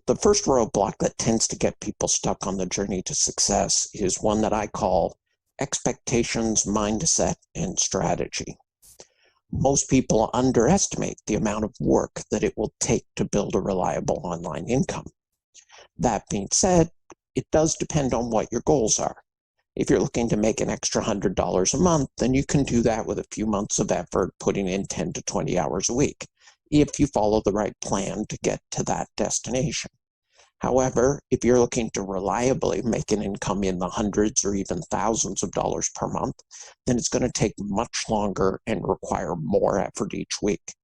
The first roadblock that tends to get people stuck on the journey to success is one that I call expectations, mindset, and strategy. Most people underestimate the amount of work that it will take to build a reliable online income. That being said, it does depend on what your goals are. If you're looking to make an extra $100 a month, then you can do that with a few months of effort, putting in 10 to 20 hours a week, if you follow the right plan to get to that destination. However, if you're looking to reliably make an income in the hundreds or even thousands of dollars per month, then it's going to take much longer and require more effort each week.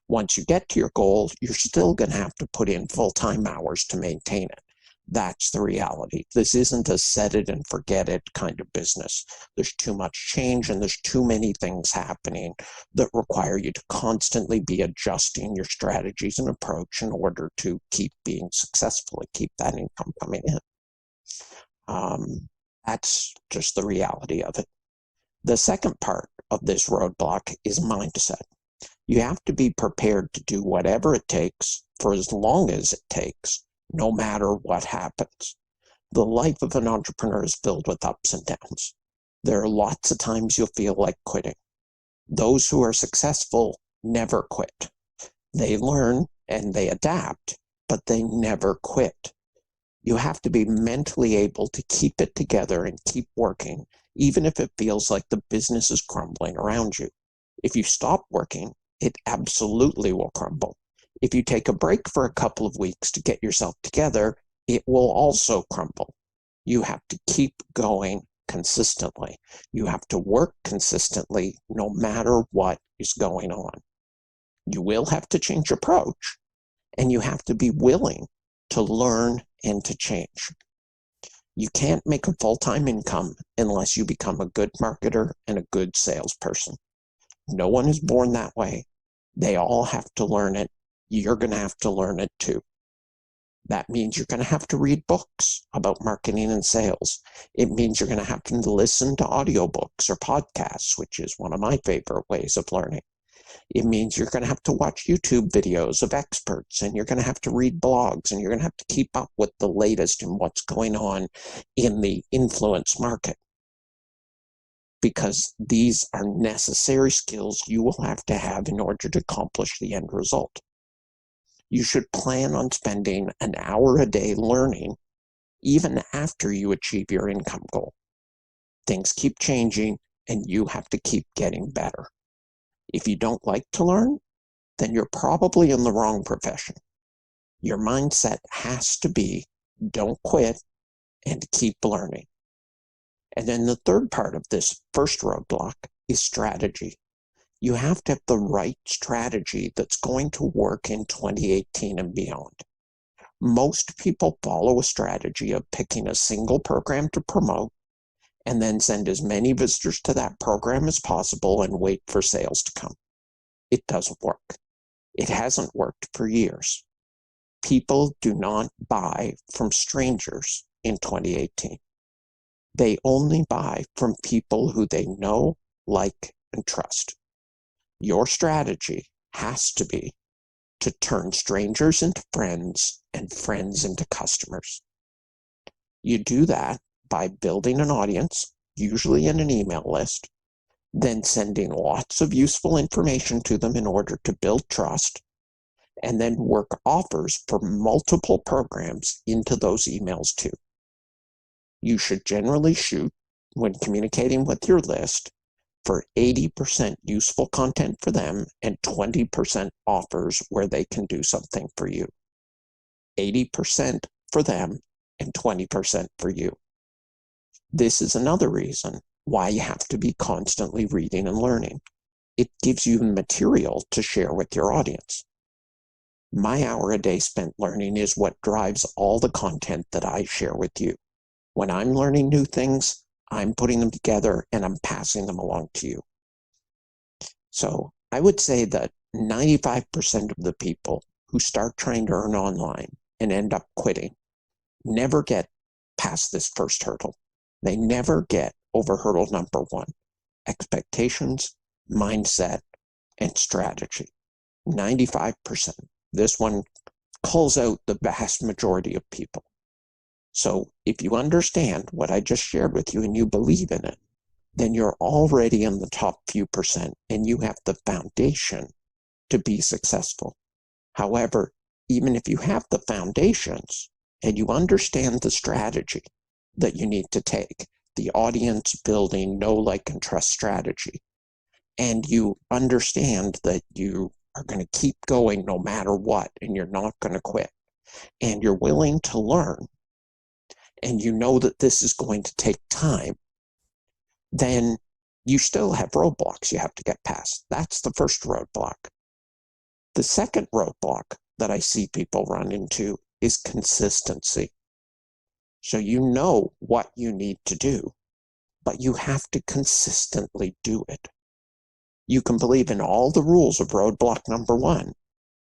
Once you get to your goal, you're still going to have to put in full-time hours to maintain it. That's the reality. This isn't a set it and forget it kind of business. There's too much change and there's too many things happening that require you to constantly be adjusting your strategies and approach in order to keep being successful and keep that income coming in. That's just the reality of it. The second part of this roadblock is mindset. You have to be prepared to do whatever it takes for as long as it takes, no matter what happens. The life of an entrepreneur is filled with ups and downs. There are lots of times you'll feel like quitting. Those who are successful never quit. They learn and they adapt, but they never quit. You have to be mentally able to keep it together and keep working, even if it feels like the business is crumbling around you. If you stop working, it absolutely will crumble. If you take a break for a couple of weeks to get yourself together, it will also crumble. You have to keep going consistently. You have to work consistently no matter what is going on. You will have to change approach, and you have to be willing to learn and to change. You can't make a full-time income unless you become a good marketer and a good salesperson. No one is born that way. They all have to learn it. You're going to have to learn it too. That means you're going to have to read books about marketing and sales. It means you're going to have to listen to audiobooks or podcasts, which is one of my favorite ways of learning. It means you're going to have to watch YouTube videos of experts, and you're going to have to read blogs, and you're going to have to keep up with the latest in what's going on in the influence market. Because these are necessary skills you will have to have in order to accomplish the end result. You should plan on spending an hour a day learning, even after you achieve your income goal. Things keep changing, and you have to keep getting better. If you don't like to learn, then you're probably in the wrong profession. Your mindset has to be, don't quit and keep learning. And then the third part of this first roadblock is strategy. You have to have the right strategy that's going to work in 2018 and beyond. Most people follow a strategy of picking a single program to promote and then send as many visitors to that program as possible and wait for sales to come. It doesn't work. It hasn't worked for years. People do not buy from strangers in 2018. They only buy from people who they know, like, and trust. Your strategy has to be to turn strangers into friends and friends into customers. You do that by building an audience, usually in an email list, then sending lots of useful information to them in order to build trust, and then work offers for multiple programs into those emails too. You should generally shoot, when communicating with your list, for 80% useful content for them and 20% offers where they can do something for you. 80% for them and 20% for you. This is another reason why you have to be constantly reading and learning. It gives you material to share with your audience. My hour a day spent learning is what drives all the content that I share with you. When I'm learning new things, I'm putting them together and I'm passing them along to you. So I would say that 95% of the people who start trying to earn online and end up quitting never get past this first hurdle. They never get over hurdle number one: expectations, mindset, and strategy. 95%. This one calls out the vast majority of people. So if you understand what I just shared with you and you believe in it, then you're already in the top few percent and you have the foundation to be successful. However, even if you have the foundations and you understand the strategy that you need to take, the audience building, know, like, and trust strategy, and you understand that you are going to keep going no matter what, and you're not going to quit, and you're willing to learn, and you know that this is going to take time, then you still have roadblocks you have to get past. That's the first roadblock. The second roadblock that I see people run into is consistency. So you know what you need to do, but you have to consistently do it. You can believe in all the rules of roadblock number 1,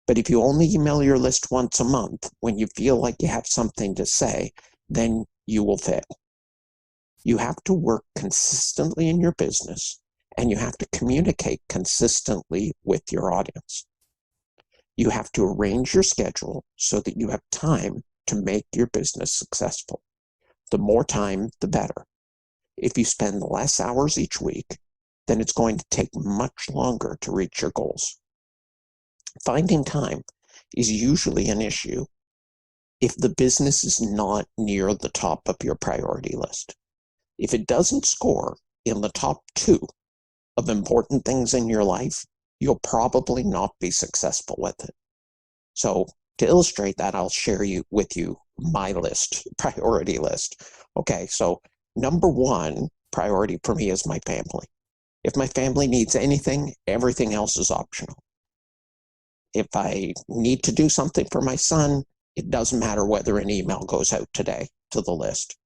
but if you only email your list once a month when you feel like you have something to say, then you will fail. You have to work consistently in your business, and you have to communicate consistently with your audience. You have to arrange your schedule so that you have time to make your business successful. The more time, the better. If you spend less hours each week, then it's going to take much longer to reach your goals. Finding time is usually an issue if the business is not near the top of your priority list. If it doesn't score in the top 2 of important things in your life, you'll probably not be successful with it. So to illustrate that, I'll share with you my list, priority list. Okay, so number 1 priority for me is my family. If my family needs anything, everything else is optional. If I need to do something for my son, it doesn't matter whether an email goes out today to the list.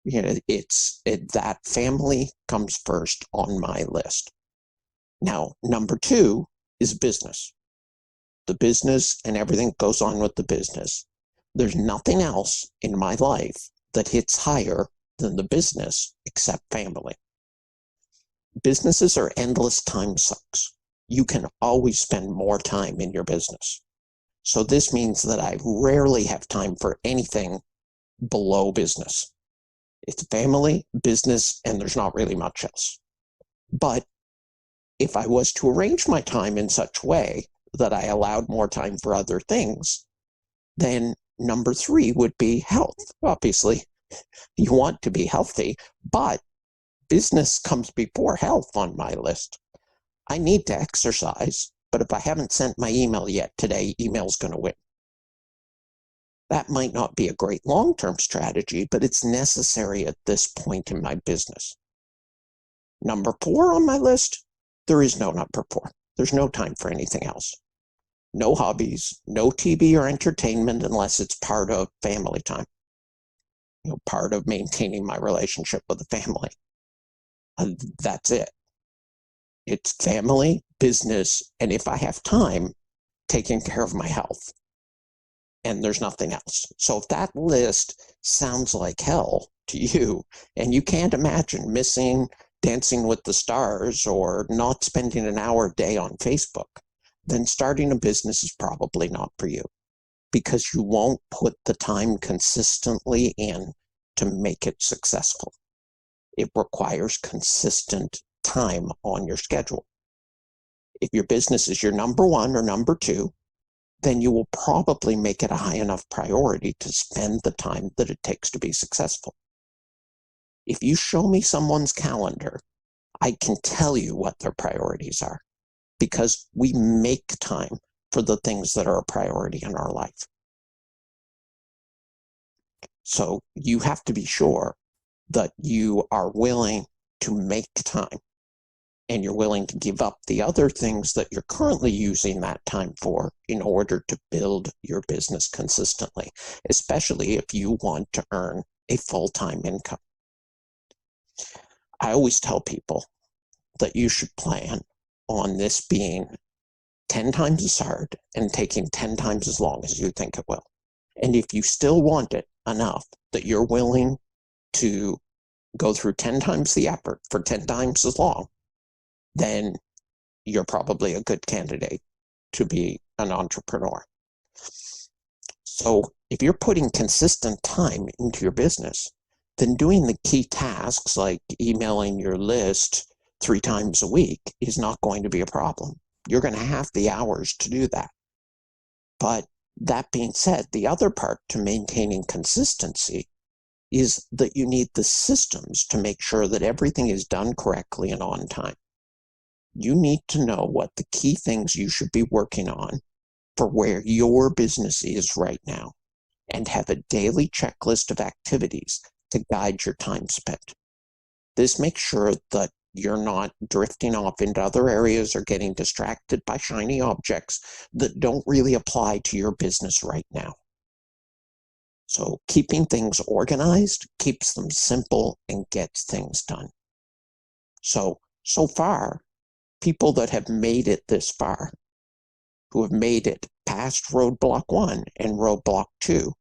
You know, that family comes first on my list. Now, number 2 is business. The business and everything that goes on with the business. There's nothing else in my life that hits higher than the business except family. Businesses are endless time sucks. You can always spend more time in your business. So this means that I rarely have time for anything below business. It's family, business, and there's not really much else. But if I was to arrange my time in such a way that I allowed more time for other things, then number 3 would be health. Obviously, you want to be healthy, but business comes before health on my list. I need to exercise, but if I haven't sent my email yet today, email's going to win. That might not be a great long-term strategy, but it's necessary at this point in my business. Number 4 on my list, there is no number 4. There's no time for anything else. No hobbies, no TV or entertainment unless it's part of family time. You know, part of maintaining my relationship with the family. That's it. It's family, business, and if I have time, taking care of my health. And there's nothing else. So if that list sounds like hell to you, and you can't imagine missing Dancing with the Stars or not spending an hour a day on Facebook, then starting a business is probably not for you, because you won't put the time consistently in to make it successful. It requires consistent time on your schedule. If your business is your number 1 or number 2, then you will probably make it a high enough priority to spend the time that it takes to be successful. If you show me someone's calendar, I can tell you what their priorities are, because we make time for the things that are a priority in our life. So you have to be sure that you are willing to make time, and you're willing to give up the other things that you're currently using that time for in order to build your business consistently, especially if you want to earn a full-time income. I always tell people that you should plan on this being 10 times as hard and taking 10 times as long as you think it will. And if you still want it enough that you're willing to go through 10 times the effort for 10 times as long, then you're probably a good candidate to be an entrepreneur. So if you're putting consistent time into your business, then doing the key tasks like emailing your list 3 times a week is not going to be a problem. You're going to have the hours to do that. But that being said, the other part to maintaining consistency is that you need the systems to make sure that everything is done correctly and on time. You need to know what the key things you should be working on for where your business is right now, and have a daily checklist of activities to guide your time spent. This makes sure that you're not drifting off into other areas or getting distracted by shiny objects that don't really apply to your business right now. So keeping things organized keeps them simple and gets things done. So far, people that have made it this far, who have made it past roadblock 1 and roadblock 2,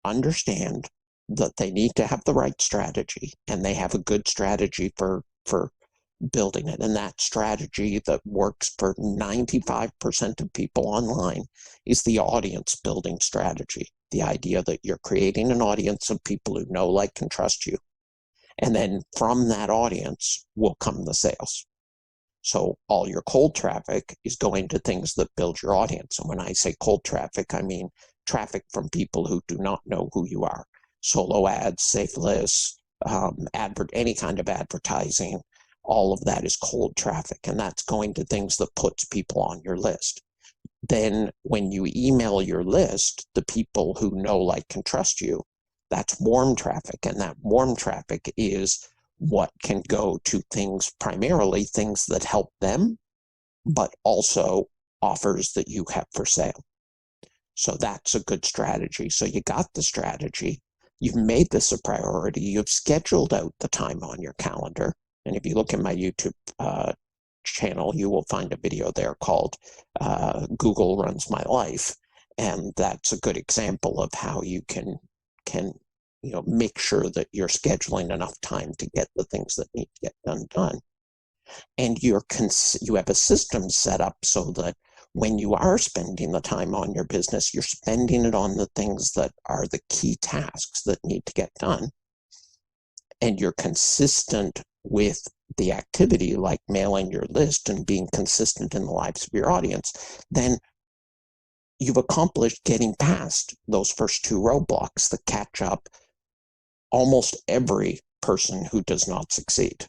understand that they need to have the right strategy, and they have a good strategy for building it. And that strategy that works for 95% of people online is the audience building strategy. The idea that you're creating an audience of people who know, like, and trust you. And then from that audience will come the sales. So all your cold traffic is going to things that build your audience. And when I say cold traffic, I mean traffic from people who do not know who you are. Solo ads, safe lists, any kind of advertising, all of that is cold traffic. And that's going to things that puts people on your list. Then when you email your list, the people who know, like, and trust you, that's warm traffic. And that warm traffic is what can go to things, primarily things that help them, but also offers that you have for sale. So that's a good strategy. So you got the strategy. You've made this a priority. You've scheduled out the time on your calendar. And if you look at my YouTube channel, you will find a video there called Google Runs My Life. And that's a good example of how you can make sure that you're scheduling enough time to get the things that need to get done. And you have a system set up so that when you are spending the time on your business, you're spending it on the things that are the key tasks that need to get done. And you're consistent with the activity, like mailing your list and being consistent in the lives of your audience. Then you've accomplished getting past those first 2 roadblocks that catch up almost every person who does not succeed.